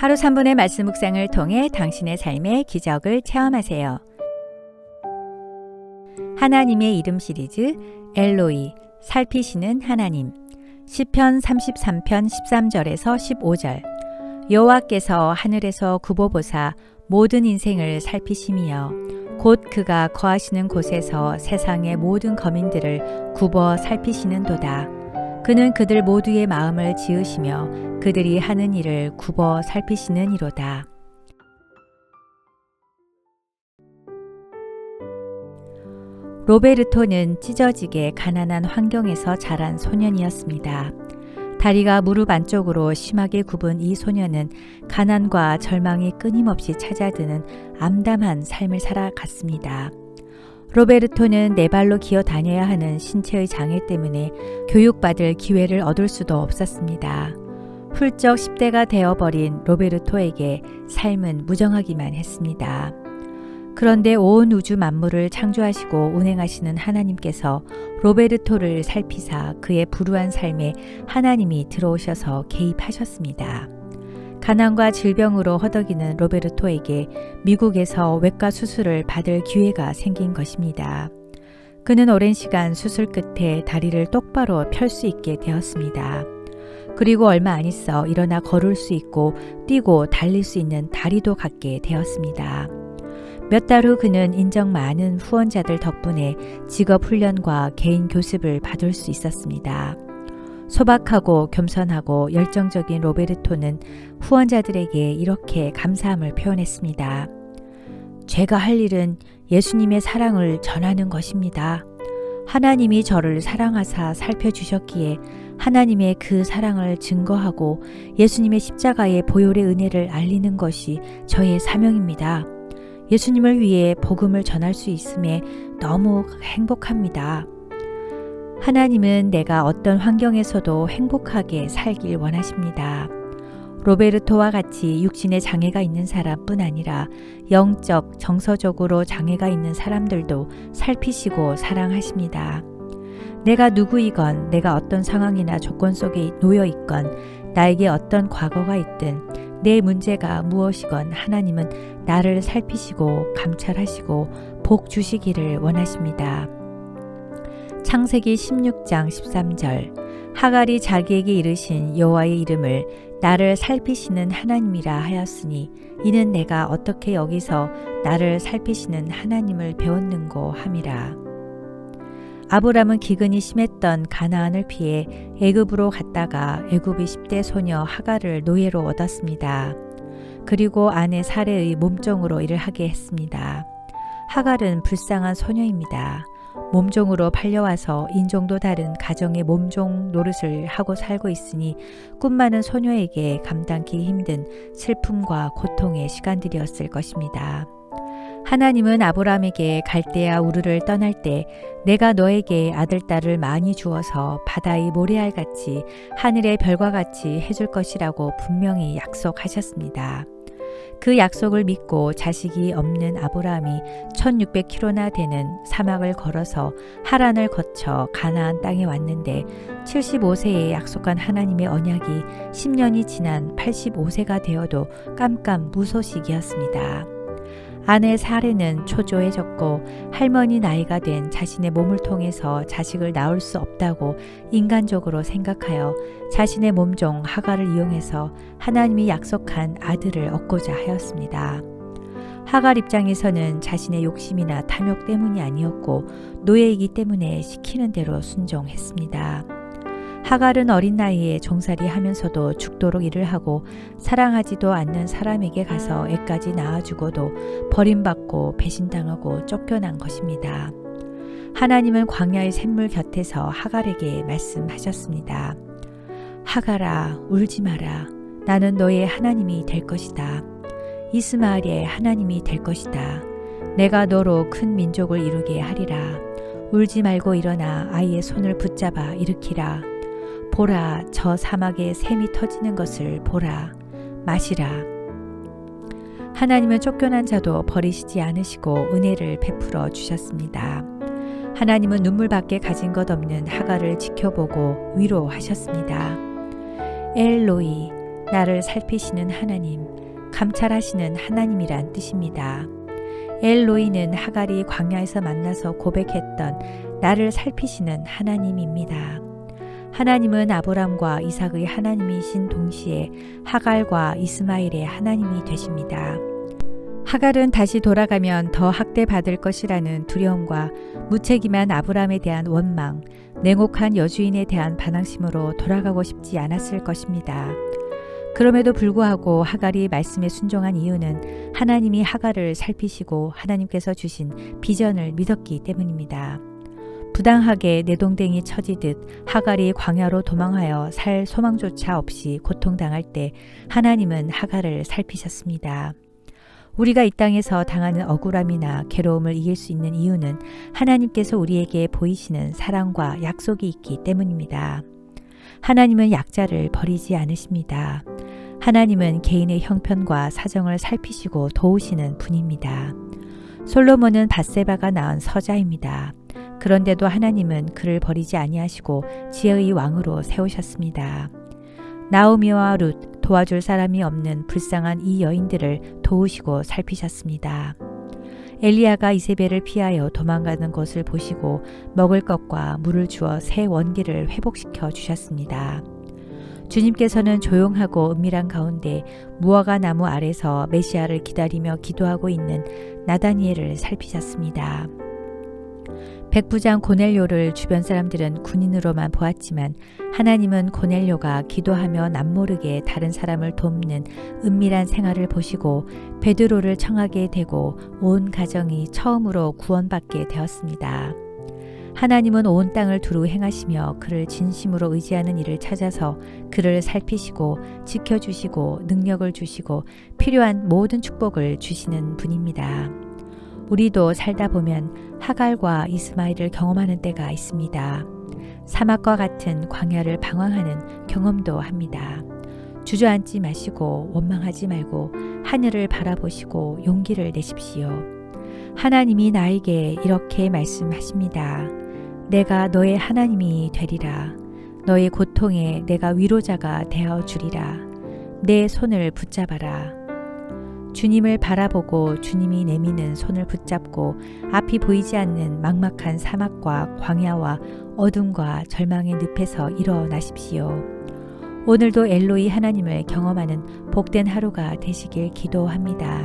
하루 3분의 말씀 묵상을 통해 당신의 삶의 기적을 체험하세요. 하나님의 이름 시리즈 엘로이 살피시는 하나님 시편 33편 13절에서 15절 여호와께서 하늘에서 굽어보사 모든 인생을 살피심이여 곧 그가 거하시는 곳에서 세상의 모든 거민들을 굽어 살피시는도다. 그는 그들 모두의 마음을 지으시며 그들이 하는 일을 굽어 살피시는 이로다. 로베르토는 찢어지게 가난한 환경에서 자란 소년이었습니다. 다리가 무릎 안쪽으로 심하게 굽은 이 소년은 가난과 절망이 끊임없이 찾아드는 암담한 삶을 살아갔습니다. 로베르토는 네 발로 기어 다녀야 하는 신체의 장애 때문에 교육받을 기회를 얻을 수도 없었습니다. 훌쩍 10대가 되어버린 로베르토에게 삶은 무정하기만 했습니다. 그런데 온 우주 만물을 창조하시고 운행하시는 하나님께서 로베르토를 살피사 그의 불우한 삶에 하나님이 들어오셔서 개입하셨습니다. 가난과 질병으로 허덕이는 로베르토에게 미국에서 외과 수술을 받을 기회가 생긴 것입니다. 그는 오랜 시간 수술 끝에 다리를 똑바로 펼 수 있게 되었습니다. 그리고 얼마 안 있어 일어나 걸을 수 있고 뛰고 달릴 수 있는 다리도 갖게 되었습니다. 몇 달 후 그는 인정 많은 후원자들 덕분에 직업 훈련과 개인 교습을 받을 수 있었습니다. 소박하고 겸손하고 열정적인 로베르토는 후원자들에게 이렇게 감사함을 표현했습니다. 제가 할 일은 예수님의 사랑을 전하는 것입니다. 하나님이 저를 사랑하사 살펴주셨기에 하나님의 그 사랑을 증거하고 예수님의 십자가의 보혈의 은혜를 알리는 것이 저의 사명입니다. 예수님을 위해 복음을 전할 수 있음에 너무 행복합니다. 하나님은 내가 어떤 환경에서도 행복하게 살길 원하십니다. 로베르토와 같이 육신의 장애가 있는 사람뿐 아니라 영적, 정서적으로 장애가 있는 사람들도 살피시고 사랑하십니다. 내가 누구이건 내가 어떤 상황이나 조건 속에 놓여 있건 나에게 어떤 과거가 있든 내 문제가 무엇이건 하나님은 나를 살피시고 감찰하시고 복 주시기를 원하십니다. 창세기 16장 13절 하갈이 자기에게 이르신 여호와의 이름을 나를 살피시는 하나님이라 하였으니 이는 내가 어떻게 여기서 나를 살피시는 하나님을 배웠는고 함이라. 아브람은 기근이 심했던 가나안을 피해 애굽으로 갔다가 애굽의 10대 소녀 하갈을 노예로 얻었습니다. 그리고 아내 사레의 몸종으로 일을 하게 했습니다. 하갈은 불쌍한 소녀입니다. 몸종으로 팔려와서 인종도 다른 가정의 몸종 노릇을 하고 살고 있으니 꿈 많은 소녀에게 감당기 힘든 슬픔과 고통의 시간들이었을 것입니다. 하나님은 아브람에게 갈대아 우르를 떠날 때 내가 너에게 아들 딸을 많이 주어서 바다의 모래알같이 하늘의 별과 같이 해줄 것이라고 분명히 약속하셨습니다. 그 약속을 믿고 자식이 없는 아브라함이 1600km나 되는 사막을 걸어서 하란을 거쳐 가나안 땅에 왔는데 75세에 약속한 하나님의 언약이 10년이 지난 85세가 되어도 깜깜무소식이었습니다. 아내 사레는 초조해졌고 할머니 나이가 된 자신의 몸을 통해서 자식을 낳을 수 없다고 인간적으로 생각하여 자신의 몸종 하갈을 이용해서 하나님이 약속한 아들을 얻고자 하였습니다. 하갈 입장에서는 자신의 욕심이나 탐욕 때문이 아니었고 노예이기 때문에 시키는 대로 순종했습니다. 하갈은 어린 나이에 종살이 하면서도 죽도록 일을 하고 사랑하지도 않는 사람에게 가서 애까지 낳아주고도 버림받고 배신당하고 쫓겨난 것입니다. 하나님은 광야의 샘물 곁에서 하갈에게 말씀하셨습니다. 하갈아, 울지 마라. 나는 너의 하나님이 될 것이다. 이스마엘의 하나님이 될 것이다. 내가 너로 큰 민족을 이루게 하리라. 울지 말고 일어나 아이의 손을 붙잡아 일으키라. 보라, 저 사막에 샘이 터지는 것을 보라. 마시라. 하나님은 쫓겨난 자도 버리시지 않으시고 은혜를 베풀어 주셨습니다. 하나님은 눈물밖에 가진 것 없는 하갈을 지켜보고 위로하셨습니다. 엘로이, 나를 살피시는 하나님, 감찰하시는 하나님이란 뜻입니다. 엘로이는 하갈이 광야에서 만나서 고백했던 나를 살피시는 하나님입니다. 하나님은 아브람과 이삭의 하나님이신 동시에 하갈과 이스마엘의 하나님이 되십니다. 하갈은 다시 돌아가면 더 학대받을 것이라는 두려움과 무책임한 아브람에 대한 원망, 냉혹한 여주인에 대한 반항심으로 돌아가고 싶지 않았을 것입니다. 그럼에도 불구하고 하갈이 말씀에 순종한 이유는 하나님이 하갈을 살피시고 하나님께서 주신 비전을 믿었기 때문입니다. 부당하게 내동댕이 쳐지듯 하갈이 광야로 도망하여 살 소망조차 없이 고통당할 때 하나님은 하갈을 살피셨습니다. 우리가 이 땅에서 당하는 억울함이나 괴로움을 이길 수 있는 이유는 하나님께서 우리에게 보이시는 사랑과 약속이 있기 때문입니다. 하나님은 약자를 버리지 않으십니다. 하나님은 개인의 형편과 사정을 살피시고 도우시는 분입니다. 솔로몬은 밧세바가 낳은 서자입니다. 그런데도 하나님은 그를 버리지 아니하시고 지혜의 왕으로 세우셨습니다. 나오미와 룻, 도와줄 사람이 없는 불쌍한 이 여인들을 도우시고 살피셨습니다. 엘리야가 이세벨을 피하여 도망가는 것을 보시고 먹을 것과 물을 주어 새 원기를 회복시켜 주셨습니다. 주님께서는 조용하고 은밀한 가운데 무화과 나무 아래서 메시아를 기다리며 기도하고 있는 나다니엘을 살피셨습니다. 백부장 고넬료를 주변 사람들은 군인으로만 보았지만 하나님은 고넬료가 기도하며 남모르게 다른 사람을 돕는 은밀한 생활을 보시고 베드로를 청하게 되고 온 가정이 처음으로 구원받게 되었습니다. 하나님은 온 땅을 두루 행하시며 그를 진심으로 의지하는 이를 찾아서 그를 살피시고 지켜주시고 능력을 주시고 필요한 모든 축복을 주시는 분입니다. 우리도 살다 보면 하갈과 이스마엘을 경험하는 때가 있습니다. 사막과 같은 광야를 방황하는 경험도 합니다. 주저앉지 마시고 원망하지 말고 하늘을 바라보시고 용기를 내십시오. 하나님이 나에게 이렇게 말씀하십니다. 내가 너의 하나님이 되리라. 너의 고통에 내가 위로자가 되어 주리라. 내 손을 붙잡아라. 주님을 바라보고 주님이 내미는 손을 붙잡고 앞이 보이지 않는 막막한 사막과 광야와 어둠과 절망의 늪에서 일어나십시오. 오늘도 엘로이 하나님을 경험하는 복된 하루가 되시길 기도합니다.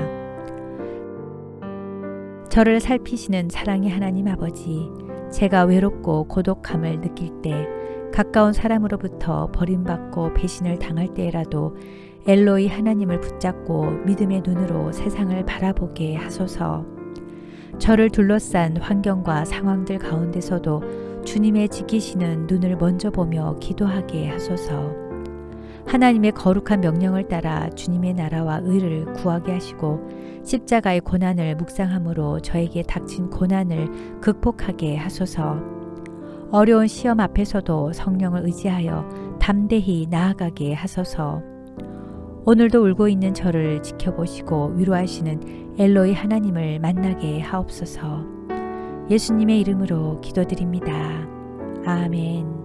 저를 살피시는 사랑의 하나님 아버지, 제가 외롭고 고독함을 느낄 때, 가까운 사람으로부터 버림받고 배신을 당할 때라도 엘로이 하나님을 붙잡고 믿음의 눈으로 세상을 바라보게 하소서. 저를 둘러싼 환경과 상황들 가운데서도 주님의 지키시는 눈을 먼저 보며 기도하게 하소서. 하나님의 거룩한 명령을 따라 주님의 나라와 의를 구하게 하시고 십자가의 고난을 묵상함으로 저에게 닥친 고난을 극복하게 하소서. 어려운 시험 앞에서도 성령을 의지하여 담대히 나아가게 하소서. 오늘도 울고 있는 저를 지켜보시고 위로하시는 엘로이 하나님을 만나게 하옵소서. 예수님의 이름으로 기도드립니다. 아멘.